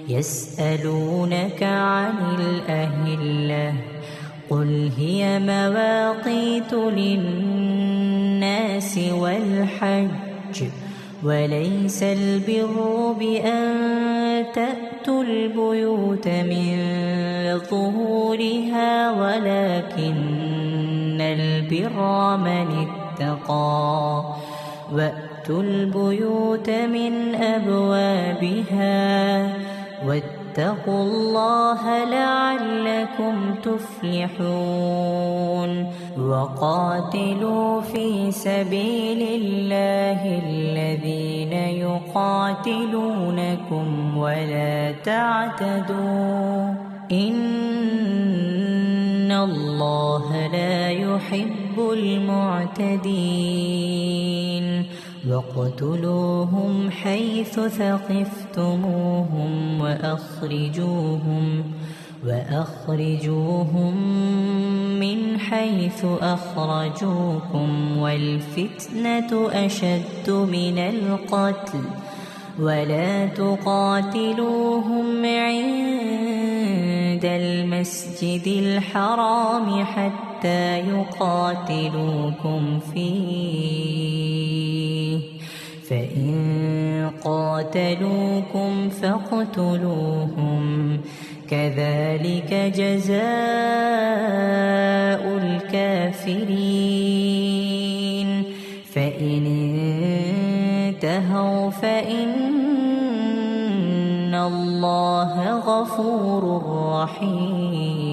يسألونك عن الأهلة قل هي مواقيت للناس والحج وليس البر بأن تأتوا البيوت من ظهورها ولكن البر من اتقى وأتوا البيوت من أبوابها واتقوا الله لعلكم تفلحون وقاتلوا في سبيل الله الذين يقاتلونكم ولا تعتدوا إن الله لا يحب المعتدين واقتلوهم حيث ثقفتموهم وأخرجوهم من حيث أخرجوكم والفتنة أشد من القتل ولا تقاتلوهم عند المسجد الحرام حتى يقاتلوكم فيه فإن قاتلوكم فاقتلوهم كذلك جزاء الكافرين فإن انتهوا فإن الله غفور رحيم.